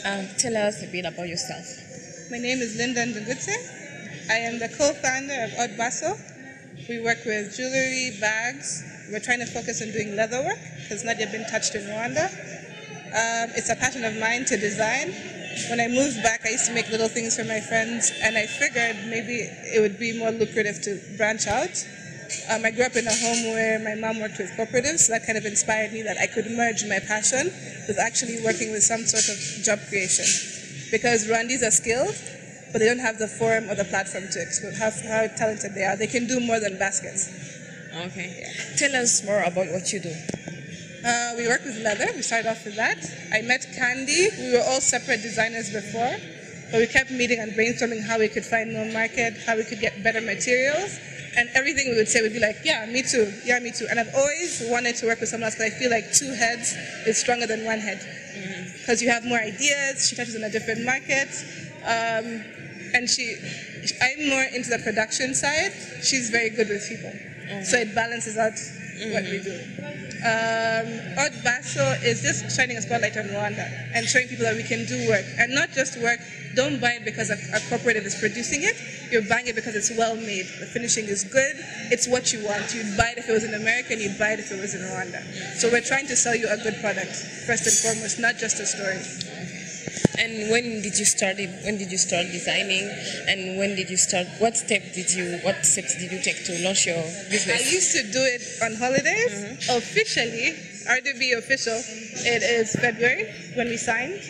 Tell us a bit about yourself. My name is Ndungutse. I am the co-founder of Haute Baso. We work with jewelry, bags. We're trying to focus on doing leather work because not yet been touched in Rwanda. It's a passion of mine to design. When I moved back, I used to make little things for my friends, and I figured maybe it would be more lucrative to branch out. I grew up in a home where my mom worked with cooperatives, so that kind of inspired me that I could merge my passion with actually working with some sort of job creation. Because Rwandese are skilled, but they don't have the forum or the platform to explore how talented they are. They can do more than baskets. Okay. Yeah. Tell us more about what you do. We work with leather. We started off with that. I met Candy. We were all separate designers before, but we kept meeting and brainstorming how we could find more market, how we could get better materials. And everything we would say would be like, yeah, me too, yeah, me too. And I've always wanted to work with someone else because I feel like two heads is stronger than one head. Because you have more ideas, she touches on a different market. And I'm more into the production side. She's very good with people. So it balances out what we do. Haute Baso is just shining a spotlight on Rwanda and showing people that we can do work. And not just work, don't buy it because a cooperative is producing it. You're buying it because it's well made. The finishing is good. It's what you want. You'd buy it if it was in America, and you'd buy it if it was in Rwanda. So we're trying to sell you a good product, first and foremost, not just a story. And when did you start it? When did you start designing? And when did you start? What steps did you take to launch your business? I used to do it on holidays. Officially, RDB official, it is February when we signed.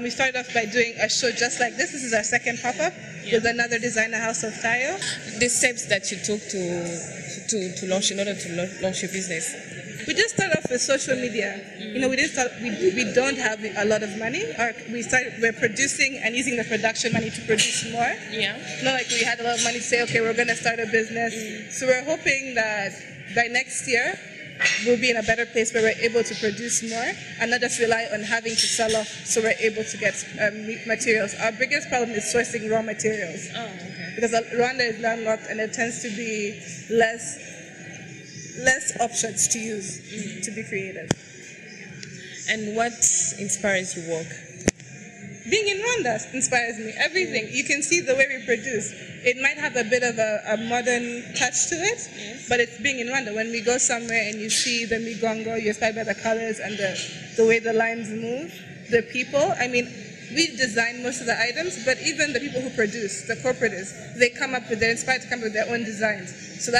We started off by doing a show just like this. This is our second pop-up with another designer house of Tayo. The steps that you took to launch in order to launch your business. We just started off with social media. You know, we don't have a lot of money. We're producing and using the production money to produce more. Yeah. Not like we had a lot of money to say, okay, we're going to start a business. So we're hoping that by next year, we'll be in a better place where we're able to produce more and not just rely on having to sell off so we're able to get materials. Our biggest problem is sourcing raw materials. Oh, okay. Because Rwanda is landlocked and it tends to be less options to use to be creative. And what inspires your work? Being in Rwanda inspires me. Everything. You can see the way we produce. It might have a bit of a modern touch to it, but it's being in Rwanda. When we go somewhere and you see the Migongo, you're inspired by the colors and the way the lines move. The people, I mean, we design most of the items, but even the people who produce, the cooperatives, they're inspired to come up with their own designs. So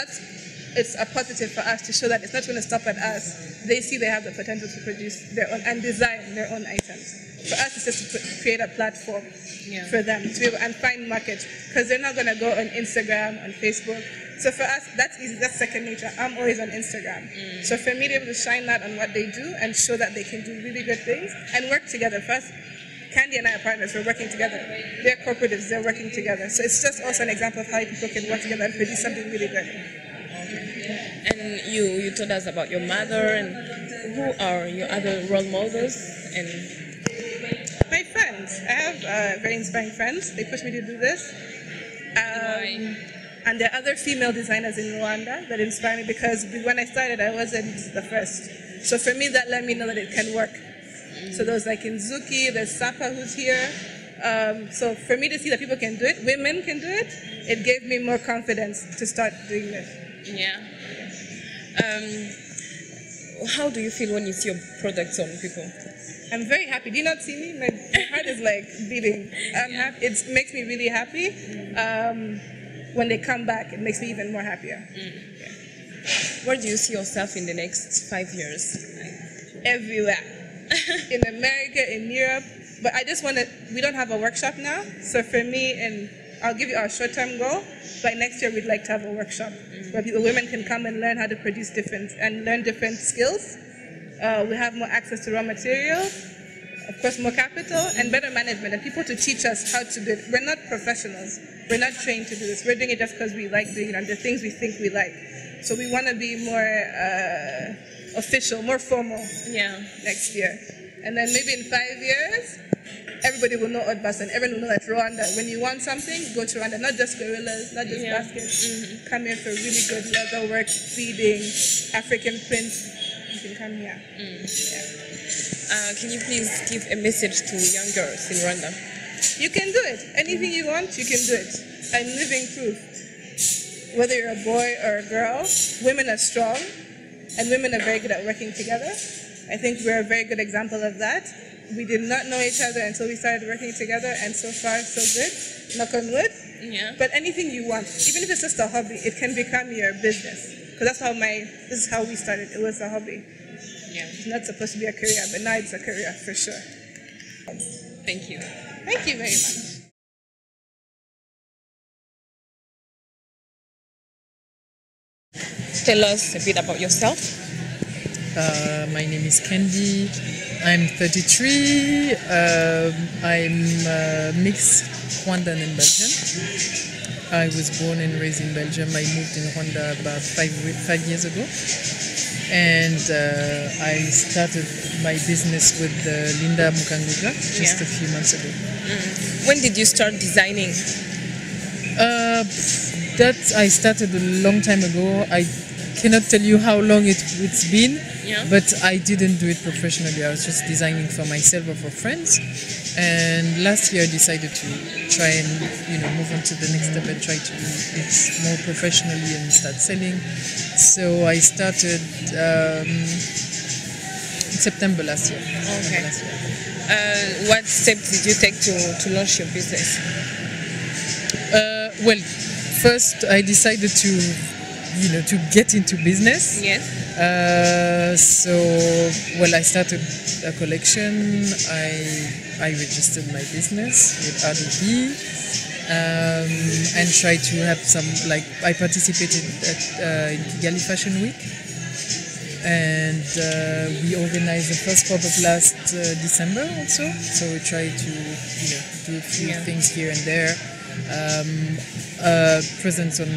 it's a positive for us to show that it's not going to stop at us. They see they have the potential to produce their own and design their own items. For us, it's just to create a platform for them to be able and find market, because they're not going to go on Instagram, on Facebook. So for us, that's easy. That's second nature. I'm always on Instagram. So for me to be able to shine that on what they do and show that they can do really good things and work together. First, Candy and I are partners. We're working together. They're cooperatives. They're working together. So it's just also an example of how people can work together and produce something really good. And you told us about your mother, and who are your other role models? And my friends. I have very inspiring friends. They push me to do this. And there are other female designers in Rwanda that inspire me, because when I started, I wasn't the first. So for me, that let me know that it can work. So there's like Nzuki, there's Sapa who's here. So for me to see that people can do it, women can do it, it gave me more confidence to start doing this. Yeah. How do you feel when you see your products on people? I'm very happy. Do you not see me? My heart is like beating. I'm happy. It makes me really happy. When they come back, it makes me even more happier. Yeah. Where do you see yourself in the next 5 years? Everywhere. In America, in Europe. But I just want to, we don't have a workshop now. So for me, and I'll give you our short-term goal. By next year, we'd like to have a workshop where women can come and learn how to produce learn different skills. We have more access to raw materials, of course, more capital, and better management, and people to teach us how to do it. We're not professionals. We're not trained to do this. We're doing it just because we like doing it and the things we think we like. So we want to be more official, more formal next year. And then maybe in 5 years, everybody will know Haute Baso, and everyone will know that Rwanda. When you want something, go to Rwanda. Not just gorillas, not just baskets. Come here for really good leather work, feeding, African prints, can come here. Can you please give a message to young girls in Rwanda? You can do it. Anything you want, you can do it. I'm living proof. Whether you're a boy or a girl, women are strong, and women are very good at working together. I think we're a very good example of that. We did not know each other until we started working together, and so far, so good. Knock on wood. Yeah. But anything you want, even if it's just a hobby, it can become your business. Because this is how we started. It was a hobby. Yeah. It's not supposed to be a career, but now it's a career for sure. Thank you. Thank you very much. Tell us a bit about yourself. My name is Candy. I'm 33. I'm mixed Rwandan and Belgian. I was born and raised in Belgium. I moved in Rwanda about five years ago. And I started my business with Linda Mukangoga just a few months ago. When did you start designing? That I started a long time ago. I cannot tell you how long it's been, but I didn't do it professionally. I was just designing for myself or for friends. And last year I decided to try and move on to the next step and try to do it more professionally and start selling. So I started in September last year. Okay. What steps did you take to launch your business? Well, first I decided to get into business. Yes. I started a collection. I registered my business with RDB and tried to have some, I participated in Kigali Fashion Week, and we organized the first pop-up last December also. So we tried to do a few things here and there. Presence on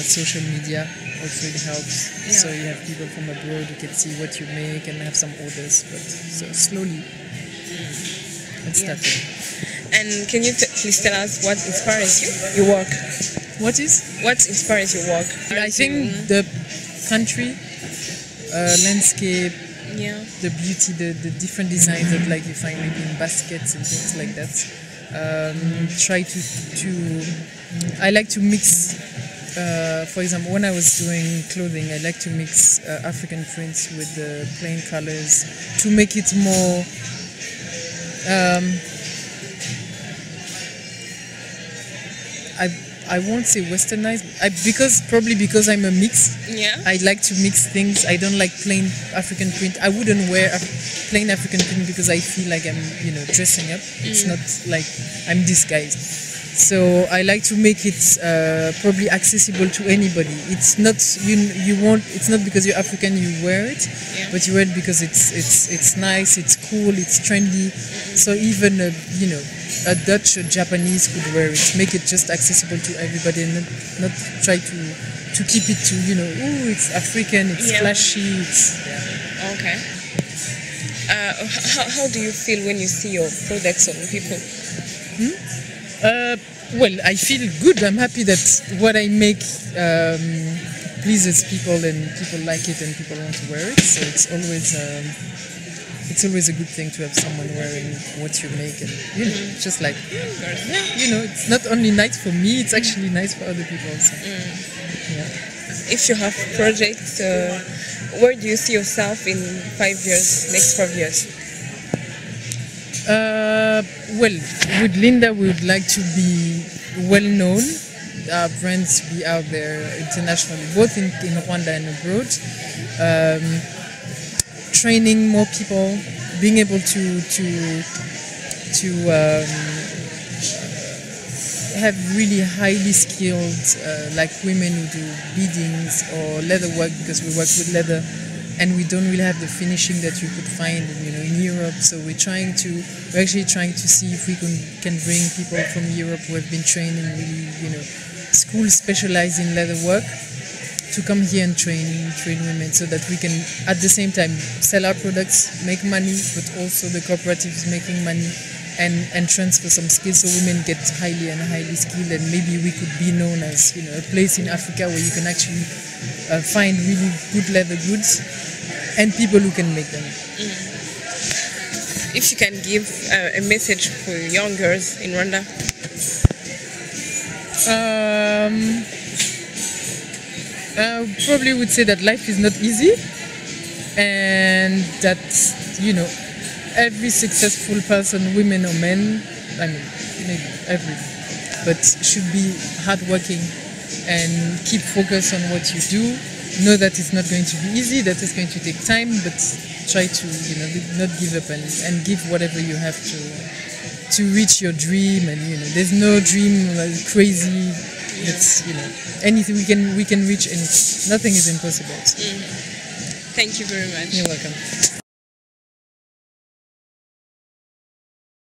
social media also it helps. So you have people from abroad who can see what you make and have some orders. But so slowly it started. And can you please tell us what inspires you, your work? What inspires your work? I think the country, landscape, the beauty, the different designs that you find maybe in baskets and things like that. Try to I like to mix, for example, when I was doing clothing, I like to mix African prints with the plain colors to make it more I won't say westernized, because I'm a mix. I like to mix things. I don't like plain African print. I wouldn't wear plain African print because I feel like I'm, dressing up. It's not like I'm disguised. So I like to make it probably accessible to anybody. It's not It's not because you're African you wear it, but you wear it because it's nice, it's cool, it's trendy. So even a Dutch or Japanese could wear it. Make it just accessible to everybody, and not try to keep it to it's African, it's flashy. Okay. How do you feel when you see your products on people? Well, I feel good. I'm happy that what I make pleases people and people like it and people want to wear it. So it's always a good thing to have someone wearing what you make, and just like it's not only nice for me, it's actually nice for other people also. If you have projects, where do you see yourself in 5 years, next 5 years? Well, with Linda, we would like to be well known, our brands be out there internationally, both in Rwanda and abroad. Training more people, being able to have really highly skilled, like women who do beadings or leather work, because we work with leather, and we don't really have the finishing that you could find, in Europe. So we're actually trying to see if we can bring people from Europe who have been trained in really, schools specialized in leather work, to come here and train women, so that we can at the same time sell our products, make money, but also the cooperatives making money, and transfer some skills so women get highly skilled, and maybe we could be known as a place in Africa where you can actually find really good leather goods and people who can make them. If you can give a message for young girls in Rwanda. I probably would say that life is not easy, and that, you know, every successful person, women or men, I mean, maybe every, but should be hardworking and keep focus on what you do. Know that it's not going to be easy, that it's going to take time, but try to, you know, not give up and give whatever you have to reach your dream. And, you know, there's no dream crazy. It's, you know, anything we can reach anything. Nothing is impossible. Thank you very much. You're welcome.